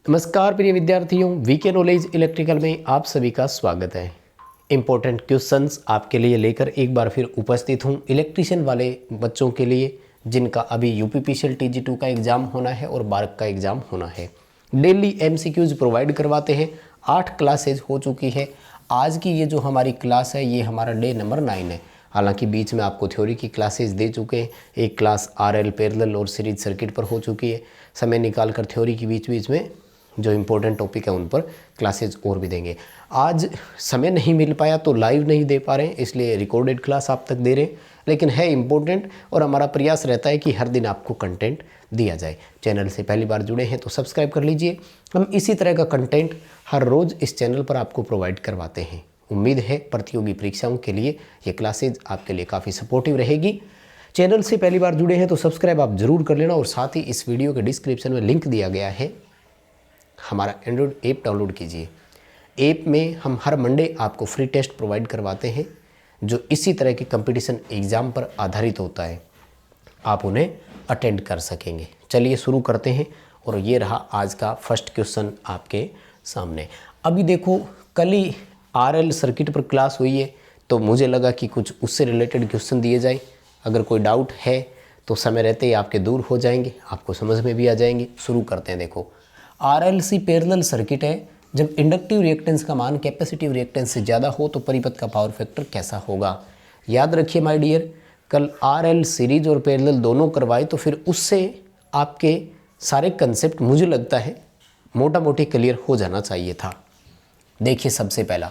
नमस्कार प्रिय विद्यार्थियों, वीके नॉलेज इलेक्ट्रिकल में आप सभी का स्वागत है। इम्पोर्टेंट क्वेश्चंस आपके लिए लेकर एक बार फिर उपस्थित हूँ इलेक्ट्रीशियन वाले बच्चों के लिए, जिनका अभी यूपीपीसीएल TG2 का एग्ज़ाम होना है और बार्क का एग्ज़ाम होना है। डेली MCQs प्रोवाइड करवाते हैं। 8 क्लासेज हो चुकी है। आज की ये जो हमारी क्लास है ये हमारा डे नंबर 9 है। हालांकि बीच में आपको थ्योरी की क्लासेस दे चुके हैं। एक क्लास RL पैरेलल और सीरीज सर्किट पर हो चुकी है। समय निकाल कर थ्योरी की बीच बीच में जो इम्पोर्टेंट टॉपिक है उन पर क्लासेज और भी देंगे। आज समय नहीं मिल पाया तो लाइव नहीं दे पा रहे हैं, इसलिए रिकॉर्डेड क्लास आप तक दे रहे हैं, लेकिन है इम्पोर्टेंट और हमारा प्रयास रहता है कि हर दिन आपको कंटेंट दिया जाए। चैनल से पहली बार जुड़े हैं तो सब्सक्राइब कर लीजिए। हम इसी तरह का कंटेंट हर रोज़ इस चैनल पर आपको प्रोवाइड करवाते हैं। उम्मीद है प्रतियोगी परीक्षाओं के लिए ये क्लासेज आपके लिए काफ़ी सपोर्टिव रहेगी। चैनल से पहली बार जुड़े हैं तो सब्सक्राइब आप ज़रूर कर लेना और साथ ही इस वीडियो के डिस्क्रिप्शन में लिंक दिया गया है, हमारा एंड्रॉयड ऐप डाउनलोड कीजिए। ऐप में हम हर मंडे आपको फ्री टेस्ट प्रोवाइड करवाते हैं जो इसी तरह के कंपटीशन एग्ज़ाम पर आधारित होता है। आप उन्हें अटेंड कर सकेंगे। चलिए शुरू करते हैं और ये रहा आज का फर्स्ट क्वेश्चन आपके सामने। अभी देखो, कल ही RL सर्किट पर क्लास हुई है तो मुझे लगा कि कुछ उससे रिलेटेड क्वेश्चन दिए जाए। अगर कोई डाउट है तो समय रहते ही आपके दूर हो जाएंगे, आपको समझ में भी आ जाएंगे। शुरू करते हैं। देखो, RLC पैरेलल सर्किट है। जब इंडक्टिव रिएक्टेंस का मान कैपेसिटिव रिएक्टेंस से ज़्यादा हो तो परिपथ का पावर फैक्टर कैसा होगा। याद रखिए माय डियर, कल RL सीरीज और पैरेलल दोनों करवाए तो फिर उससे आपके सारे कंसेप्ट मुझे लगता है मोटा मोटी क्लियर हो जाना चाहिए था। देखिए, सबसे पहला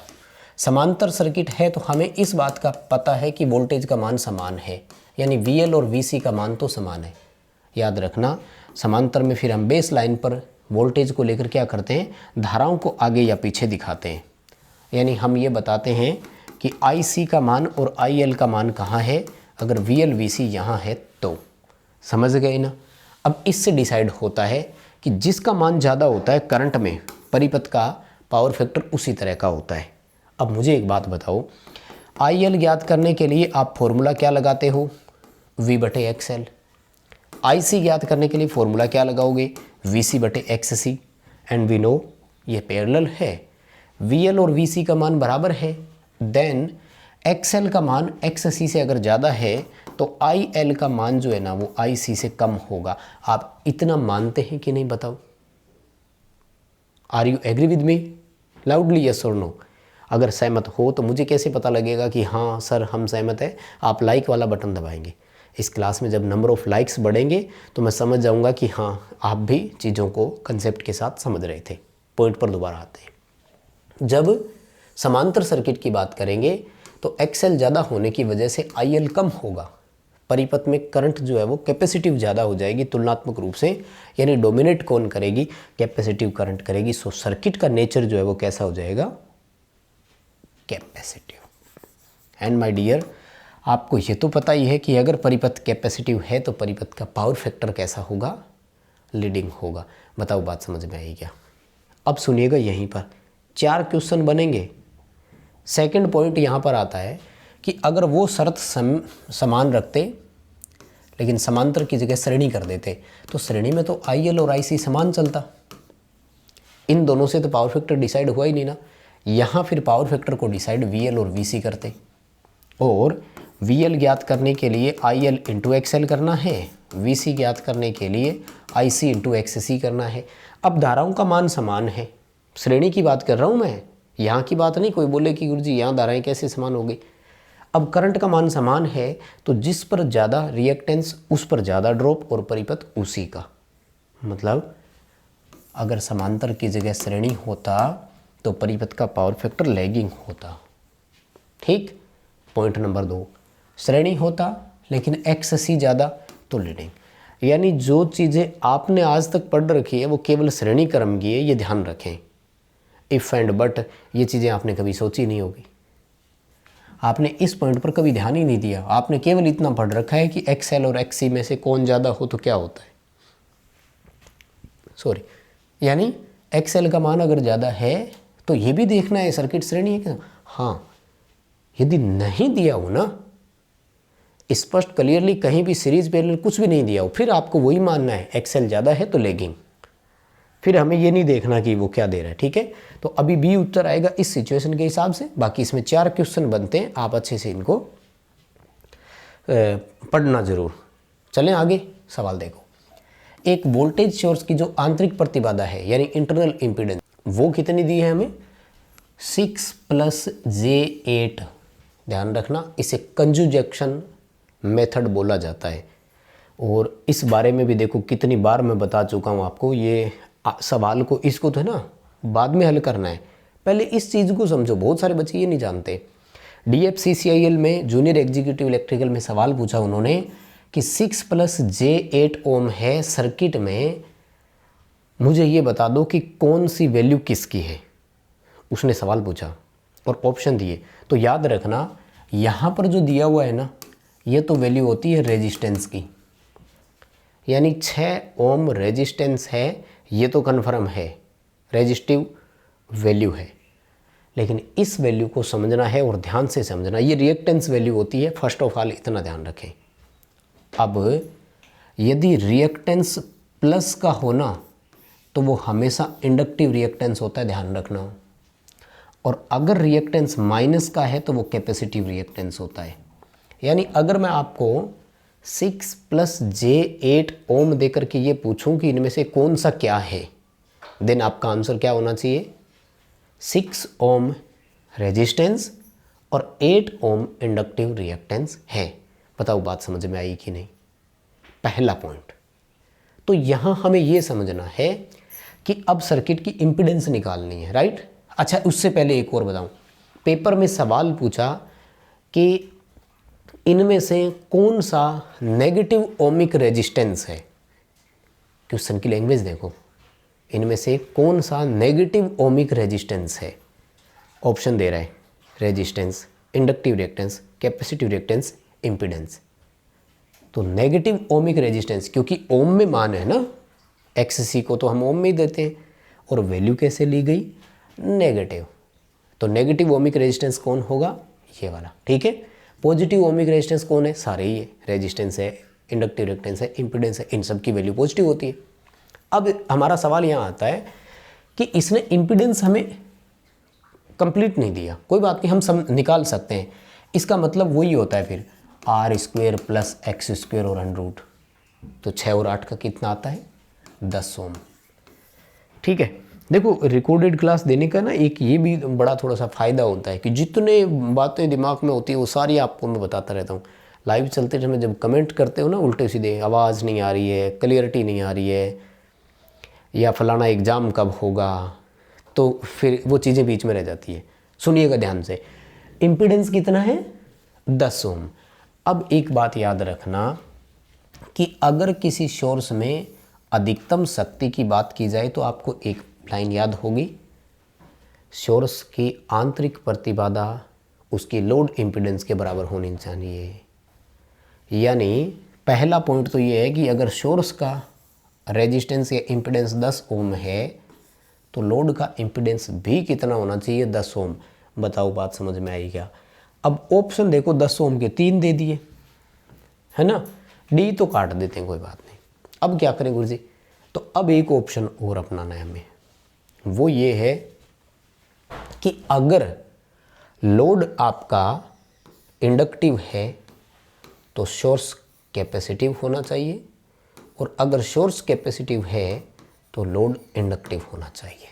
समांतर सर्किट है तो हमें इस बात का पता है कि वोल्टेज का मान समान है, यानी VL और VC का मान तो समान है। याद रखना, समांतर में फिर हम बेस लाइन पर वोल्टेज को लेकर क्या करते हैं, धाराओं को आगे या पीछे दिखाते हैं। यानी हम ये बताते हैं कि IC का मान और IL का मान कहाँ है, अगर VL VC यहाँ है तो। समझ गए ना। अब इससे डिसाइड होता है कि जिसका मान ज़्यादा होता है करंट में, परिपथ का पावर फैक्टर उसी तरह का होता है। अब मुझे एक बात बताओ, IL ज्ञात करने के लिए आप फॉर्मूला क्या लगाते हो, V/XL। IC ज्ञात करने के लिए फॉर्मूला क्या लगाओगे, VC/XC। एंड वी नो ये पैरेलल है, VL और VC का मान बराबर है। देन XL का मान XC से अगर ज़्यादा है तो IL का मान जो है ना वो IC से कम होगा। आप इतना मानते हैं कि नहीं, बताओ। Are you agree with me? Loudly yes और नो। अगर सहमत हो तो मुझे कैसे पता लगेगा कि हाँ सर हम सहमत है? आप लाइक वाला बटन दबाएंगे। इस क्लास में जब नंबर ऑफ़ लाइक्स बढ़ेंगे तो मैं समझ जाऊंगा कि हाँ आप भी चीज़ों को कंसेप्ट के साथ समझ रहे थे। पॉइंट पर दोबारा आते हैं। जब समांतर सर्किट की बात करेंगे तो XL ज़्यादा होने की वजह से IL कम होगा। परिपथ में करंट जो है वो कैपेसिटिव ज़्यादा हो जाएगी तुलनात्मक रूप से, यानी डोमिनेट कौन करेगी, कैपेसिटिव करंट करेगी। सो सर्किट का नेचर जो है वो कैसा हो जाएगा, कैपेसिटिव। एंड माय डियर, आपको ये तो पता ही है कि अगर परिपथ कैपेसिटिव है तो परिपथ का पावर फैक्टर कैसा होगा, लीडिंग होगा। बताओ बात समझ में आई क्या? अब सुनिएगा, यहीं पर 4 क्वेश्चन बनेंगे। सेकंड पॉइंट यहाँ पर आता है कि अगर वो शर्त समान रखते लेकिन समांतर की जगह श्रेणी कर देते तो श्रेणी में तो IL और IC समान चलता। इन दोनों से तो पावर फैक्टर डिसाइड हुआ ही नहीं ना। यहाँ फिर पावर फैक्टर को डिसाइड VL और VC करते, और VL ज्ञात करने के लिए IL इंटू XL करना है, VC ज्ञात करने के लिए IC इंटू XC करना है। अब धाराओं का मान समान है, श्रेणी की बात कर रहा हूँ मैं, यहाँ की बात नहीं। कोई बोले कि गुरुजी यहाँ धाराएं कैसे समान हो गई। अब करंट का मान समान है तो जिस पर ज़्यादा रिएक्टेंस उस पर ज़्यादा ड्रॉप और परिपथ उसी का। मतलब अगर समांतर की जगह श्रेणी होता तो परिपथ का पावर फैक्टर लैगिंग होता। ठीक। पॉइंट नंबर 2, श्रेणी होता लेकिन XC ज़्यादा तो लीडिंग। यानी जो चीज़ें आपने आज तक पढ़ रखी है वो केवल श्रेणी क्रम की है, ये ध्यान रखें। इफ़ एंड बट ये चीज़ें आपने कभी सोची नहीं होगी। आपने इस पॉइंट पर कभी ध्यान ही नहीं दिया। आपने केवल इतना पढ़ रखा है कि XL और XC में से कौन ज़्यादा हो तो क्या होता है, सॉरी, यानी XL का मान अगर ज़्यादा है तो ये भी देखना है सर्किट श्रेणी है क्या। हाँ, यदि नहीं दिया हो ना स्पष्ट क्लियरली, कहीं भी सीरीज पैरेलल कुछ भी नहीं दिया हो, फिर आपको वही मानना है XL ज़्यादा है तो लैगिंग। फिर हमें ये नहीं देखना कि वो क्या दे रहा है, ठीक है। तो अभी बी उत्तर आएगा इस सिचुएशन के हिसाब से। बाकी इसमें 4 क्वेश्चन बनते हैं, आप अच्छे से इनको पढ़ना जरूर। चलें आगे, सवाल देखो। एक वोल्टेज सोर्स की जो आंतरिक प्रतिबाधा है यानी इंटरनल इम्पीडेंस, वो कितनी दी है हमें, 6 + j8। ध्यान रखना, इसे कंजुगेशन मेथड बोला जाता है। और इस बारे में भी देखो कितनी बार मैं बता चुका हूँ आपको। ये सवाल को, इसको तो है ना बाद में हल करना है, पहले इस चीज़ को समझो। बहुत सारे बच्चे ये नहीं जानते। DFCCIL में जूनियर एग्जीक्यूटिव इलेक्ट्रिकल में सवाल पूछा उन्होंने कि 6 + j8 ओम है सर्किट में, मुझे ये बता दो कि कौन सी वैल्यू किसकी है। उसने सवाल पूछा और ऑप्शन दिए। तो याद रखना, यहाँ पर जो दिया हुआ है ना, ये तो वैल्यू होती है रेजिस्टेंस की, यानी 6 ओम रेजिस्टेंस है, ये तो कन्फर्म है, रेजिस्टिव वैल्यू है। लेकिन इस वैल्यू को समझना है और ध्यान से समझना, ये रिएक्टेंस वैल्यू होती है। फर्स्ट ऑफ ऑल इतना ध्यान रखें। अब यदि रिएक्टेंस प्लस का होना तो वो हमेशा इंडक्टिव रिएक्टेंस होता है, ध्यान रखना। और अगर रिएक्टेंस माइनस का है तो वो कैपेसिटिव रिएक्टेंस होता है। यानी अगर मैं आपको 6 + j8 ओम देकर के ये पूछूं कि इनमें से कौन सा क्या है, देन आपका आंसर क्या होना चाहिए, 6 ओम रेजिस्टेंस और 8 ओम इंडक्टिव रिएक्टेंस है। बताओ बात समझ में आई कि नहीं। पहला पॉइंट तो यहाँ हमें ये समझना है कि अब सर्किट की इम्पीडेंस निकालनी है, राइट। अच्छा, उससे पहले एक और बताऊं, पेपर में सवाल पूछा कि इनमें से कौन सा नेगेटिव ओमिक रेजिस्टेंस है। क्वेश्चन की लैंग्वेज देखो, इनमें से कौन सा नेगेटिव ओमिक रेजिस्टेंस है। ऑप्शन दे रहा है resistance, inductive reactance, capacitive reactance, impedance. तो नेगेटिव ओमिक रेजिस्टेंस, क्योंकि ओम में मान है ना, XC को तो हम ओम में ही देते हैं, और वैल्यू कैसे ली गई, नेगेटिव। तो नेगेटिव ओमिक रेजिस्टेंस कौन होगा, ये वाला, ठीक है। पॉजिटिव ओमिक रेजिस्टेंस कौन है, सारे ही है, रेजिस्टेंस है, इंडक्टिव रिएक्टेंस है, इम्पीडेंस है, इन सब की वैल्यू पॉजिटिव होती है। अब हमारा सवाल यहाँ आता है कि इसने इम्पीडेंस हमें कंप्लीट नहीं दिया, कोई बात नहीं, हम सब निकाल सकते हैं। इसका मतलब वही होता है फिर R² + x² और √। तो 6 और 8 का कितना आता है, 10 ओम, ठीक है। देखो रिकॉर्डेड क्लास देने का ना एक ये भी बड़ा थोड़ा सा फ़ायदा होता है कि जितने बातें दिमाग में होती है वो सारी आपको मैं बताता रहता हूँ। लाइव चलते समय जब कमेंट करते हो ना उल्टे सीधे, आवाज़ नहीं आ रही है, क्लियरिटी नहीं आ रही है, या फलाना एग्ज़ाम कब होगा, तो फिर वो चीज़ें बीच में रह जाती है। सुनिएगा ध्यान से, इम्पीडेंस कितना है, 10 ओम। अब एक बात याद रखना कि अगर किसी सोर्स में अधिकतम शक्ति की बात की जाए तो आपको एक लाइन याद होगी, सोर्स की आंतरिक प्रतिबाधा उसकी लोड इम्पीडेंस के बराबर होनी चाहिए। यानी पहला पॉइंट तो ये है कि अगर सोर्स का रेजिस्टेंस या इम्पीडेंस 10 ओम है तो लोड का इम्पीडेंस भी कितना होना चाहिए, 10 ओम। बताओ बात समझ में आई क्या। अब ऑप्शन देखो, 10 ओम के 3 दे दिए, है ना, डी तो काट देते हैं, कोई बात नहीं। अब क्या करें गुरुजी, तो अब एक ऑप्शन और अपनाना है हमें, वो ये है कि अगर लोड आपका इंडक्टिव है तो सोर्स कैपेसिटिव होना चाहिए, और अगर सोर्स कैपेसिटिव है तो लोड इंडक्टिव होना चाहिए।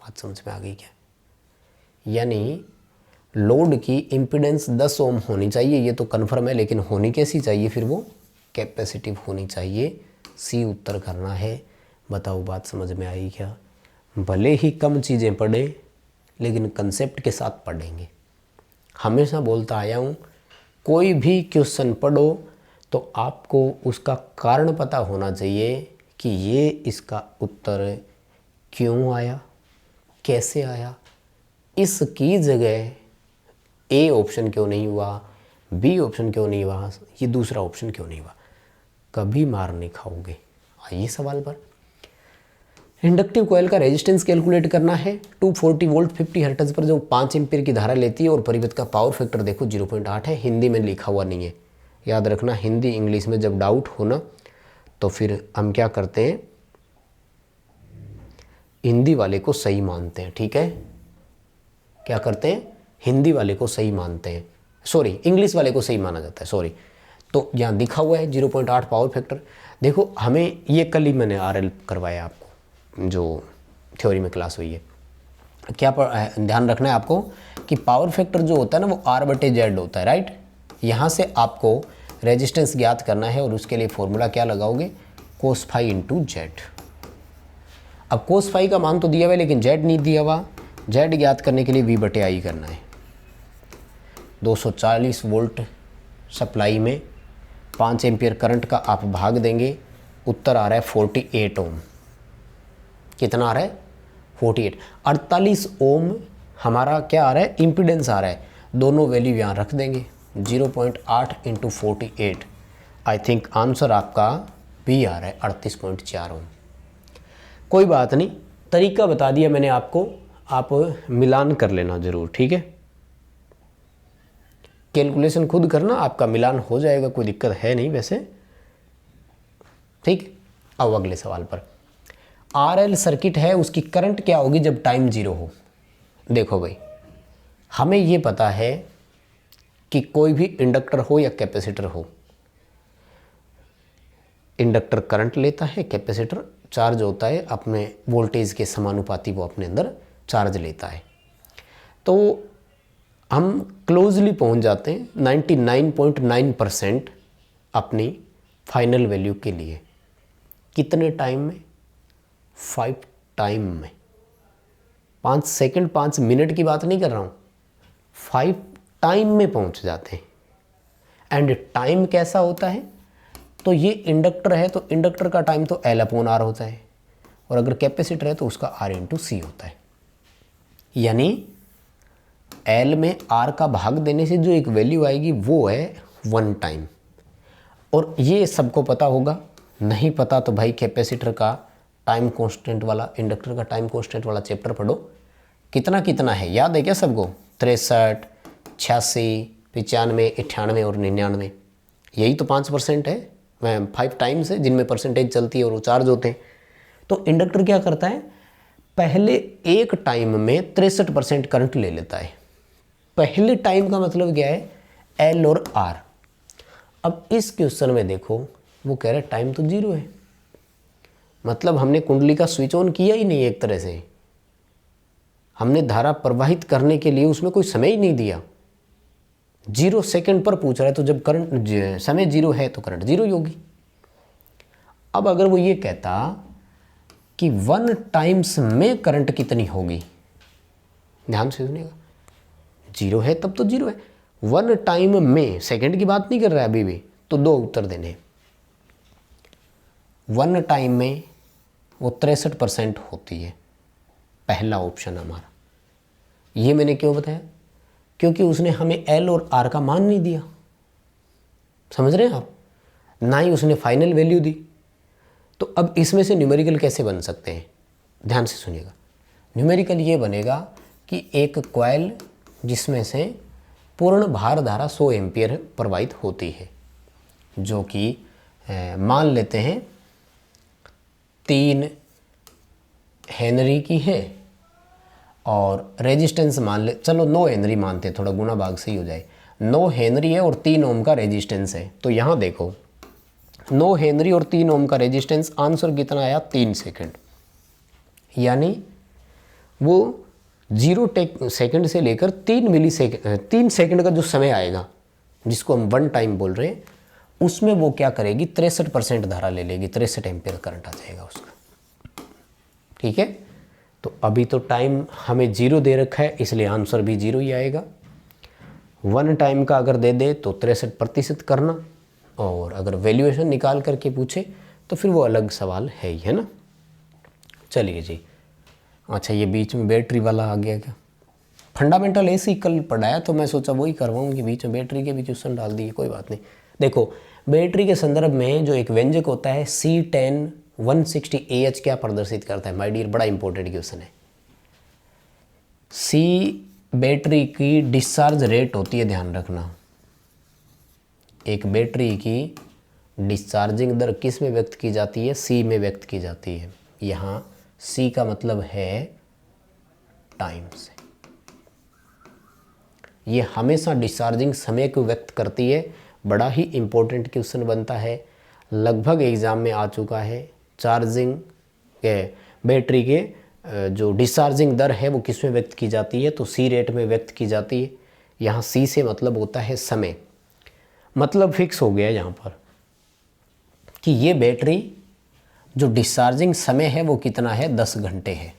बात समझ में आ गई क्या। यानी लोड की इम्पीडेंस 10 ओम होनी चाहिए, ये तो कन्फर्म है, लेकिन होनी कैसी चाहिए फिर, वो कैपेसिटिव होनी चाहिए। सी उत्तर करना है। बताओ बात समझ में आई क्या। भले ही कम चीज़ें पढ़े लेकिन कंसेप्ट के साथ पढ़ेंगे। हमेशा बोलता आया हूँ, कोई भी क्वेश्चन पढ़ो तो आपको उसका कारण पता होना चाहिए कि ये इसका उत्तर क्यों आया, कैसे आया। इसकी जगह ए ऑप्शन क्यों नहीं हुआ, बी ऑप्शन क्यों नहीं हुआ, ये दूसरा ऑप्शन क्यों नहीं हुआ, कभी मार नहीं खाओगे। आइए सवाल पर। इंडक्टिव कॉइल का रेजिस्टेंस कैलकुलेट करना है। 240 वोल्ट 50 हर्ट्ज पर जो 5 एम्पीयर की धारा लेती है और परिपथ का पावर फैक्टर देखो 0.8 है। हिंदी में लिखा हुआ नहीं है, याद रखना। हिंदी इंग्लिश में जब डाउट हो ना तो फिर हम क्या करते हैं, हिंदी वाले को सही मानते हैं, ठीक है। क्या करते हैं, हिंदी वाले को सही मानते हैं, सॉरी इंग्लिश वाले को सही माना जाता है, सॉरी। तो यहाँ दिखा हुआ है 0.8 पावर फैक्टर। देखो हमें ये कल ही मैंने RL करवाया आपको, जो थ्योरी में क्लास हुई है। क्या ध्यान रखना है आपको कि पावर फैक्टर जो होता है ना वो R/Z होता है, राइट। यहाँ से आपको रेजिस्टेंस ज्ञात करना है और उसके लिए फॉर्मूला क्या लगाओगे, cos phi × Z। अब cos phi का मान तो दिया हुआ है लेकिन Z नहीं दिया हुआ। Z ज्ञात करने के लिए V/I करना है। 240 वोल्ट सप्लाई में 5 एम्पियर करंट का आप भाग देंगे, उत्तर आ रहा है 48 ओम। कितना आ रहा है, 48। 48 ओम हमारा क्या आ रहा है, इम्पीडेंस आ रहा है। दोनों वैल्यू यहाँ रख देंगे, 0.8 × 48। आई थिंक आंसर आपका बी आ रहा है 38.4 ओम। कोई बात नहीं, तरीका बता दिया मैंने आपको, आप मिलान कर लेना ज़रूर, ठीक है। कैलकुलेशन खुद करना, आपका मिलान हो जाएगा, कोई दिक्कत है नहीं वैसे, ठीक। अब अगले सवाल पर, RL सर्किट है, उसकी करंट क्या होगी जब टाइम 0 हो। देखो भाई, हमें ये पता है कि कोई भी इंडक्टर हो या कैपेसिटर हो, इंडक्टर करंट लेता है, कैपेसिटर चार्ज होता है, अपने वोल्टेज के समानुपाती वो अपने अंदर चार्ज लेता है। तो हम क्लोजली पहुंच जाते हैं 99.9% अपनी फाइनल वैल्यू के लिए। कितने टाइम में, 5 टाइम में। 5 सेकंड 5 मिनट की बात नहीं कर रहा हूँ, 5 टाइम में पहुंच जाते हैं। एंड टाइम कैसा होता है, तो ये इंडक्टर है तो इंडक्टर का टाइम तो L/R होता है, और अगर कैपेसिटर है तो उसका R × C होता है। यानी L में R का भाग देने से जो एक वैल्यू आएगी वो है 1 टाइम। और ये सबको पता होगा, नहीं पता तो भाई कैपेसिटर का टाइम कांस्टेंट वाला, इंडक्टर का टाइम कांस्टेंट वाला चैप्टर पढ़ो। कितना कितना है याद है क्या सबको, 63, 86, 95, 98 और 99। यही तो 5% है, 5 टाइम्स है जिनमें परसेंटेज चलती है और वो चार्ज होते हैं। तो इंडक्टर क्या करता है, पहले एक टाइम में 63% करंट ले लेता है। पहले टाइम का मतलब क्या है, L और R। अब इस क्वेश्चन में देखो, वो कह रहे टाइम तो 0 है, मतलब हमने कुंडली का स्विच ऑन किया ही नहीं, एक तरह से हमने धारा प्रवाहित करने के लिए उसमें कोई समय ही नहीं दिया। 0 सेकंड पर पूछ रहा है, तो जब करंट समय 0 है तो करंट 0 ही होगी। अब अगर वो ये कहता कि 1 टाइम्स में करंट कितनी होगी, ध्यान से सुनिएगा, 0 है तब तो 0 है, 1 टाइम में, सेकंड की बात नहीं कर रहा है अभी भी, तो 2 उत्तर देने। 1 टाइम में वो 63% होती है, पहला ऑप्शन हमारा। ये मैंने क्यों बताया, क्योंकि उसने हमें L और R का मान नहीं दिया, समझ रहे हैं आप, ना ही उसने फाइनल वैल्यू दी। तो अब इसमें से न्यूमेरिकल कैसे बन सकते हैं, ध्यान से सुनिएगा। न्यूमेरिकल ये बनेगा कि एक कॉइल जिसमें से पूर्ण भार धारा 100 एम्पियर प्रवाहित होती है, जो कि मान लेते हैं 3 हेनरी की है, और रेजिस्टेंस मान ले, चलो 9 हेनरी मानते हैं, थोड़ा गुना भाग सही हो जाए। 9 हेनरी है और 3 ओम का रेजिस्टेंस है। तो यहाँ देखो 9 हेनरी और 3 ओम का रेजिस्टेंस, आंसर कितना आया, 3 सेकंड। यानी वो 0 सेकंड से लेकर 3 मिली सेकंड, 3 सेकंड का जो समय आएगा, जिसको हम 1 टाइम बोल रहे हैं, उसमें वो क्या करेगी, 63% धारा ले लेगी, 63 एम्पियर करंट आ जाएगा उसका, ठीक है। तो अभी तो टाइम हमें 0 दे रखा है, इसलिए आंसर भी 0 ही आएगा। 1 टाइम का अगर दे दे तो 63% करना, और अगर वैल्यूएशन निकाल करके पूछे तो फिर वो अलग सवाल है ही, है ना। चलिए जी, अच्छा ये बीच में बैटरी वाला आ गया क्या, फंडामेंटल ऐसे ही कल पढ़ाया तो मैं सोचा वही करवाऊँ कि बीच में बैटरी के भी क्वेश्चन डाल दिए, कोई बात नहीं। देखो बैटरी के संदर्भ में जो एक व्यंजक होता है C10 160Ah क्या प्रदर्शित करता है, माय डियर, बड़ा इंपॉर्टेंट क्वेश्चन है। C बैटरी की डिस्चार्ज रेट होती है, ध्यान रखना। एक बैटरी की डिस्चार्जिंग दर किस में व्यक्त की जाती है, C में व्यक्त की जाती है। यहाँ सी का मतलब है टाइम से। ये हमेशा डिस्चार्जिंग समय को व्यक्त करती है। बड़ा ही इम्पोर्टेंट क्वेश्चन बनता है, लगभग एग्ज़ाम में आ चुका है। चार्जिंग बैटरी के जो डिस्चार्जिंग दर है वो किस में व्यक्त की जाती है, तो सी रेट में व्यक्त की जाती है। यहाँ सी से मतलब होता है समय, मतलब फिक्स हो गया यहाँ पर कि ये बैटरी जो डिस्चार्जिंग समय है वो कितना है, 10 घंटे है।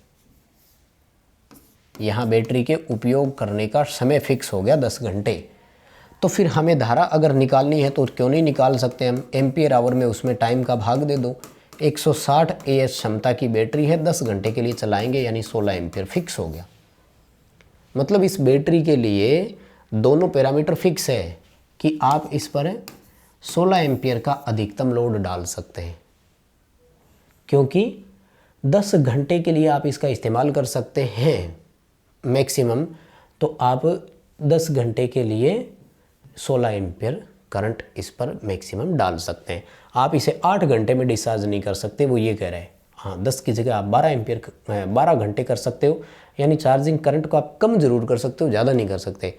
यहाँ बैटरी के उपयोग करने का समय फिक्स हो गया 10 घंटे। तो फिर हमें धारा अगर निकालनी है तो क्यों नहीं निकाल सकते हम, एम्पियर आवर में उसमें टाइम का भाग दे दो। 160 AH क्षमता की बैटरी है, 10 घंटे के लिए चलाएंगे यानी 16 एम्पियर फिक्स हो गया। मतलब इस बैटरी के लिए दोनों पैरामीटर फिक्स है कि आप इस पर 16 एम्पियर का अधिकतम लोड डाल सकते हैं, क्योंकि 10 घंटे के लिए आप इसका इस्तेमाल कर सकते हैं मैक्सिमम। तो आप 10 घंटे के लिए 16 एम्पियर करंट इस पर मैक्सिमम डाल सकते हैं। आप इसे 8 घंटे में डिस्चार्ज नहीं कर सकते, वो ये कह रहे हैं। हाँ, 10 की जगह आप 12 घंटे कर सकते हो, यानी चार्जिंग करंट को आप कम जरूर कर सकते हो, ज़्यादा नहीं कर सकते।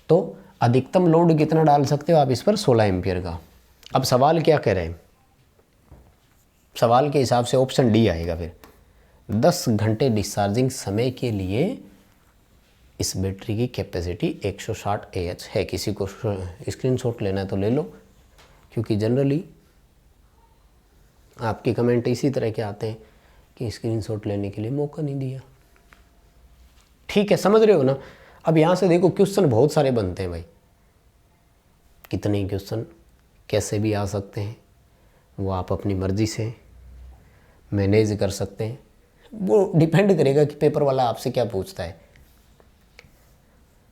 तो अधिकतम लोड कितना डाल सकते हो आप इस पर, 16 एम्पियर का। अब सवाल क्या कह रहे हैं, सवाल के हिसाब से ऑप्शन डी आएगा फिर। 10 घंटे डिस्चार्जिंग समय के लिए इस बैटरी की कैपेसिटी 160 AH है। किसी को स्क्रीनशॉट लेना है तो ले लो, क्योंकि जनरली आपके कमेंट इसी तरह के आते हैं कि स्क्रीनशॉट लेने के लिए मौका नहीं दिया। ठीक है, समझ रहे हो ना। अब यहाँ से देखो क्वेश्चन बहुत सारे बनते हैं भाई, कितने क्वेश्चन कैसे भी आ सकते हैं, वो आप अपनी मर्ज़ी से मैनेज कर सकते हैं। वो डिपेंड करेगा कि पेपर वाला आपसे क्या पूछता है।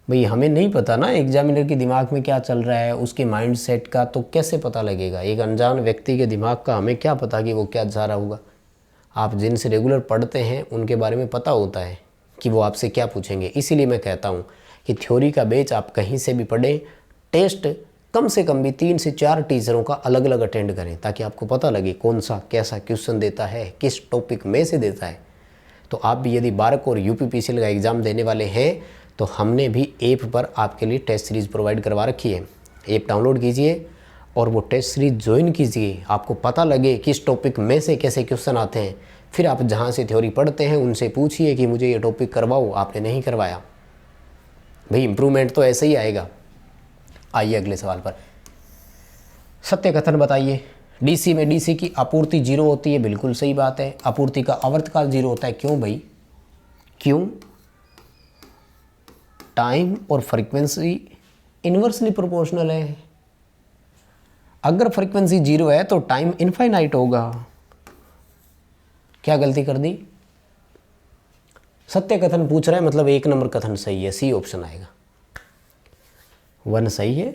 भाई हमें नहीं पता ना एग्जामिनर के दिमाग में क्या चल रहा है, उसके माइंड सेट का, तो कैसे पता लगेगा। एक अनजान व्यक्ति के दिमाग का हमें क्या पता कि वो क्या चाह रहा होगा। आप जिनसे रेगुलर पढ़ते हैं उनके बारे में पता होता है कि वो आपसे क्या पूछेंगे। इसीलिए मैं कहता हूँ कि थ्योरी का बैच आप कहीं से भी पढ़ें, टेस्ट कम से कम भी 3 से 4 टीचरों का अलग अलग अटेंड करें, ताकि आपको पता लगे कौन सा कैसा क्वेश्चन देता है, किस टॉपिक में से देता है। तो आप भी यदि बारक और UPPCL का एग्ज़ाम देने वाले हैं तो हमने भी ऐप पर आपके लिए टेस्ट सीरीज़ प्रोवाइड करवा रखी है। ऐप डाउनलोड कीजिए और वो टेस्ट सीरीज़ ज्वाइन कीजिए, आपको पता लगे किस टॉपिक में से कैसे क्वेश्चन आते हैं। फिर आप जहाँ से थ्योरी पढ़ते हैं उनसे पूछिए कि मुझे ये टॉपिक करवाओ, आपने नहीं करवाया भाई, इम्प्रूवमेंट तो ऐसे ही आएगा। आइए अगले सवाल पर। सत्य कथन बताइए। DC में DC की आपूर्ति 0 होती है, बिल्कुल सही बात है। आपूर्ति का आवर्तकाल 0 होता है, क्यों भाई, क्यों? टाइम और फ्रीक्वेंसी इन्वर्सली प्रोपोर्शनल है। अगर फ्रीक्वेंसी 0 है तो टाइम इनफाइनाइट होगा। क्या गलती कर दी? सत्य कथन पूछ रहा है, मतलब 1 नंबर कथन सही है, सी ऑप्शन आएगा। 1 सही है,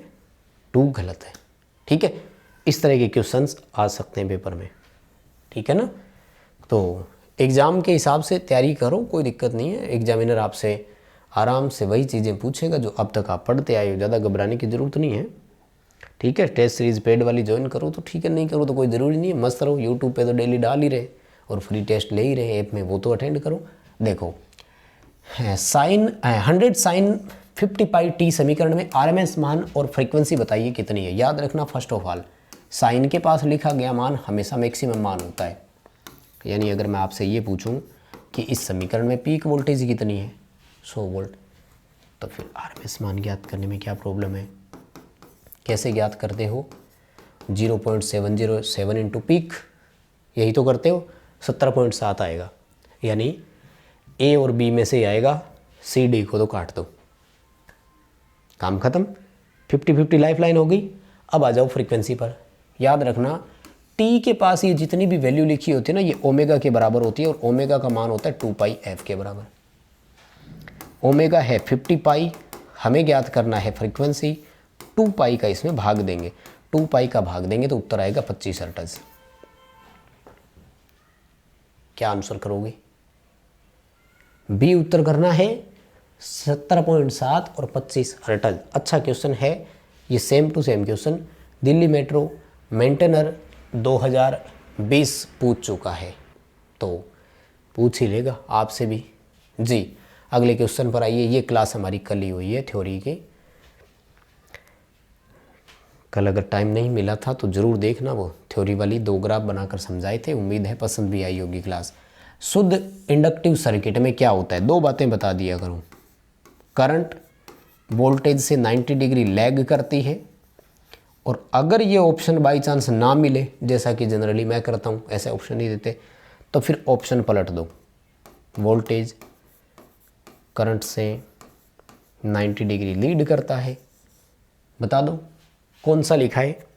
2 गलत है। ठीक है, इस तरह के क्वेश्चंस आ सकते हैं पेपर में, ठीक है ना। तो एग्ज़ाम के हिसाब से तैयारी करो, कोई दिक्कत नहीं है। एग्जामिनर आपसे आराम से वही चीज़ें पूछेगा जो अब तक आप पढ़ते आए हो, ज़्यादा घबराने की ज़रूरत नहीं है। ठीक है, टेस्ट सीरीज़ पेड वाली ज्वाइन करो तो ठीक है, नहीं करो तो कोई ज़रूरी नहीं है। मस्त रहो, यूट्यूब पे तो डेली डाल ही रहे और फ्री टेस्ट ले ही रहे ऐप में, वो तो अटेंड करो। देखो साइन 100 sin 50πt समीकरण में RMS मान और फ्रीक्वेंसी बताइए कितनी है। याद रखना, फर्स्ट ऑफ ऑल साइन के पास लिखा गया मान हमेशा मैक्सिमम मान होता है। यानी अगर मैं आपसे ये पूछूं कि इस समीकरण में पीक वोल्टेज कितनी है, 100 वोल्ट, तो फिर RMS मान ज्ञात करने में क्या प्रॉब्लम है। कैसे ज्ञात करते हो, 0.707 इंटू पीक, यही तो करते हो, 17.7 आएगा। यानी A और B में से ही आएगा, CD को तो काट दो, काम खत्म। 50-50 लाइफ लाइन हो गई। अब आ जाओ फ्रीक्वेंसी पर। याद रखना, T के पास ये जितनी भी वैल्यू लिखी होती है ना, ये ओमेगा के बराबर होती है और ओमेगा का मान होता है 2πf के बराबर। ओमेगा है 50π, हमें ज्ञात करना है फ्रीक्वेंसी, 2π का इसमें भाग देंगे, 2π का भाग देंगे तो उत्तर आएगा 25 हर्ट्ज। क्या आंसर करोगे? बी उत्तर करना है 17.7 और 25 हर्ट्ज। अच्छा क्वेश्चन है ये, same to same question Delhi metro maintainer 2020 पूछ चुका है। तो पूछ ही लेगा आपसे भी जी। अगले क्वेश्चन पर आइए। ये क्लास हमारी कल ही हुई है थ्योरी की। कल अगर टाइम नहीं मिला था तो ज़रूर देखना, वो थ्योरी वाली 2 ग्राफ बनाकर समझाए थे। उम्मीद है पसंद भी आई होगी क्लास। शुद्ध इंडक्टिव सर्किट में क्या होता है, 2 बातें बता दिया करूँ। करंट वोल्टेज से 90 डिग्री लैग करती है, और अगर ये ऑप्शन बाई चांस ना मिले, जैसा कि जनरली मैं करता हूँ, ऐसे ऑप्शन नहीं देते, तो फिर ऑप्शन पलट दो। वोल्टेज करंट से 90 डिग्री लीड करता है। बता दो कौन सा लिखा है।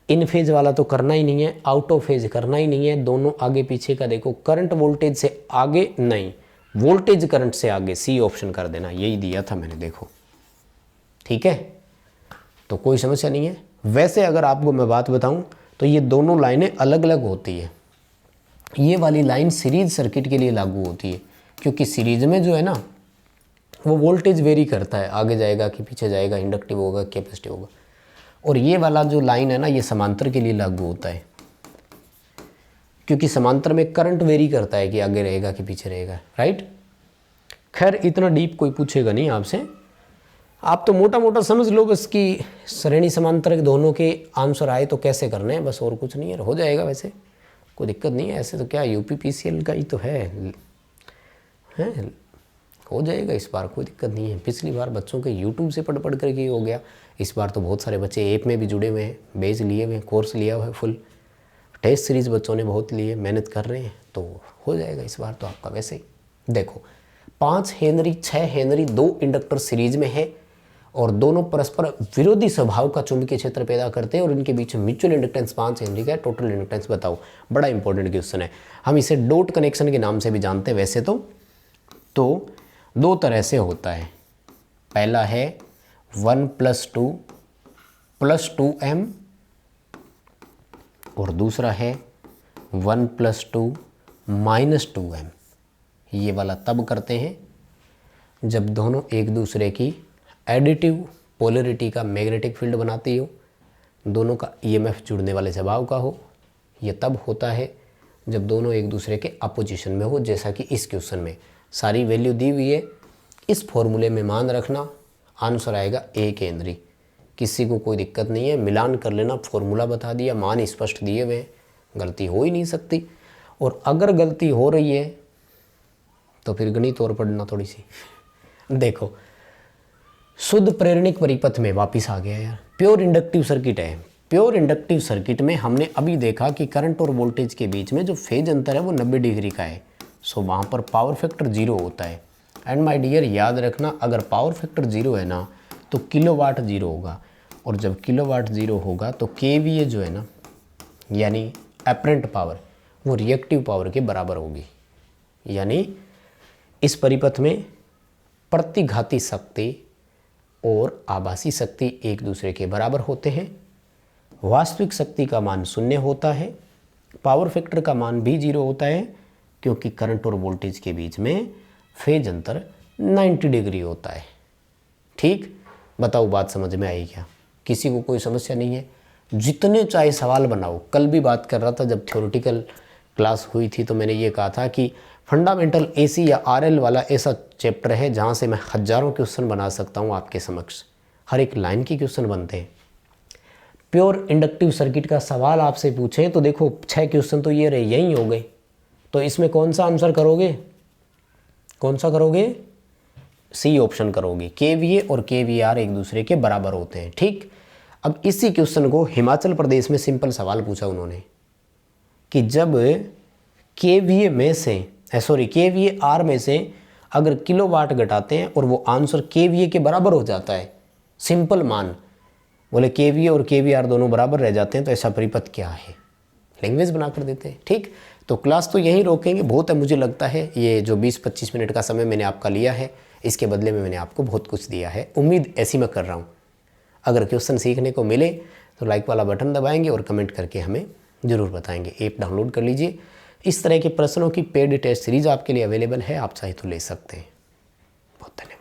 इन फेज वाला तो करना ही नहीं है, आउट ऑफ फेज करना ही नहीं है, दोनों आगे पीछे का देखो। करंट वोल्टेज से आगे नहीं, वोल्टेज करंट से आगे, सी ऑप्शन कर देना। यही दिया था मैंने, देखो ठीक है, तो कोई समस्या नहीं है। वैसे अगर आपको मैं बात बताऊं तो ये दोनों लाइनें अलग अलग होती है। ये वाली लाइन सीरीज सर्किट के लिए लागू होती है, क्योंकि सीरीज में जो है ना वो वोल्टेज वेरी करता है, आगे जाएगा कि पीछे जाएगा, इंडक्टिव होगा कैपेसिटिव होगा। और ये वाला जो लाइन है ना, ये समांतर के लिए लागू होता है, क्योंकि समांतर में करंट वेरी करता है कि आगे रहेगा कि पीछे रहेगा, राइट। खैर इतना डीप कोई पूछेगा नहीं आपसे, आप तो मोटा मोटा समझ लो बस कि श्रेणी समांतर दोनों के आंसर आए तो कैसे करने हैं, बस और कुछ नहीं है, हो जाएगा। वैसे कोई दिक्कत नहीं है, ऐसे तो क्या यूपीपीसीएल का ही तो है हो जाएगा इस बार, कोई दिक्कत नहीं है। पिछली बार बच्चों के यूट्यूब से पढ़ पढ़ करके हो गया, इस बार तो बहुत सारे बच्चे ऐप में भी जुड़े हुए हैं, बेच लिए हुए हैं, कोर्स लिया हुआ है फुल, टेस्ट सीरीज़ बच्चों ने बहुत लिए, मेहनत कर रहे हैं, तो हो जाएगा इस बार तो आपका। वैसे ही देखो 5 हेनरी 6 हेनरी 2 इंडक्टर सीरीज में है, और दोनों परस्पर विरोधी स्वभाव का चुंबकीय क्षेत्र पैदा करते हैं, और इनके बीच में म्यूचुअल इंडक्टेंस 5 हेनरी का है। टोटल इंडक्टेंस बताओ, बड़ा इंपॉर्टेंट क्वेश्चन है। हम इसे डॉट कनेक्शन के नाम से भी जानते हैं वैसे तो 2 तरह से होता है। पहला है 1 + 2 + 2m, और दूसरा है 1 + 2 - 2m। ये वाला तब करते हैं जब दोनों एक दूसरे की एडिटिव पोलरिटी का मैग्नेटिक फील्ड बनाती हो, दोनों का ईएमएफ जुड़ने वाले स्वभाव का हो। ये तब होता है जब दोनों एक दूसरे के अपोजिशन में हो, जैसा कि इस क्वेश्चन में सारी वैल्यू दी हुई है। इस फॉर्मूले में मान रखना, आंसर आएगा 1 हेनरी। किसी को कोई दिक्कत नहीं है, मिलान कर लेना, फॉर्मूला बता दिया, मान स्पष्ट दिए हुए, गलती हो ही नहीं सकती। और अगर गलती हो रही है तो फिर गणित और पढ़ना थोड़ी सी। देखो शुद्ध प्रेरणिक परिपथ में वापस आ गया यार, प्योर इंडक्टिव सर्किट है। प्योर इंडक्टिव सर्किट में हमने अभी देखा कि करंट और वोल्टेज के बीच में जो फेज अंतर है वो 90 डिग्री का है। सो वहाँ पर पावर फैक्टर 0 होता है। एंड माय डियर याद रखना, अगर पावर फैक्टर 0 है ना तो किलोवाट 0 होगा, और जब किलोवाट 0 होगा तो केवीए जो है ना, यानी एपरेंट पावर, वो रिएक्टिव पावर के बराबर होगी। यानी इस परिपथ में प्रतिघाती शक्ति और आभासी शक्ति एक दूसरे के बराबर होते हैं। वास्तविक शक्ति का मान 0 होता है, पावर फैक्टर का मान भी 0 होता है, क्योंकि करंट और वोल्टेज के बीच में फेज अंतर 90 डिग्री होता है। ठीक, बताओ बात समझ में आई क्या? किसी को कोई समस्या नहीं है? जितने चाहे सवाल बनाओ। कल भी बात कर रहा था, जब थ्योरेटिकल क्लास हुई थी तो मैंने ये कहा था कि फंडामेंटल एसी या आरएल वाला ऐसा चैप्टर है जहाँ से मैं हज़ारों क्वेश्चन बना सकता हूँ आपके समक्ष। हर एक लाइन की क्वेश्चन बनते हैं। प्योर इंडक्टिव सर्किट का सवाल आपसे पूछे तो देखो 6 क्वेश्चन तो ये रहे, यही हो गए। तो इसमें कौन सा आंसर करोगे? कौन सा करोगे? सी ऑप्शन करोगे। केवीए और केवीआर एक दूसरे के बराबर होते हैं। ठीक, अब इसी क्वेश्चन को हिमाचल प्रदेश में सिंपल सवाल पूछा उन्होंने कि जब केवीए में से केवीआर में से अगर किलोवाट घटाते हैं और वो आंसर केवीए के बराबर हो जाता है, सिंपल मान, बोले केवीए और केवीआर दोनों बराबर रह जाते हैं, तो ऐसा परिपथ क्या है? लैंग्वेज बना कर देते हैं। ठीक, तो क्लास तो यहीं रोकेंगे। बहुत है, मुझे लगता है ये जो 20-25 मिनट का समय मैंने आपका लिया है, इसके बदले में मैंने आपको बहुत कुछ दिया है। उम्मीद ऐसी मैं कर रहा हूँ। अगर क्वेश्चन सीखने को मिले तो लाइक वाला बटन दबाएंगे और कमेंट करके हमें ज़रूर बताएंगे। ऐप डाउनलोड कर लीजिए। इस तरह के प्रश्नों की पेड टेस्ट सीरीज आपके लिए अवेलेबल है, आप चाहे तो ले सकते हैं। बहुत धन्यवाद।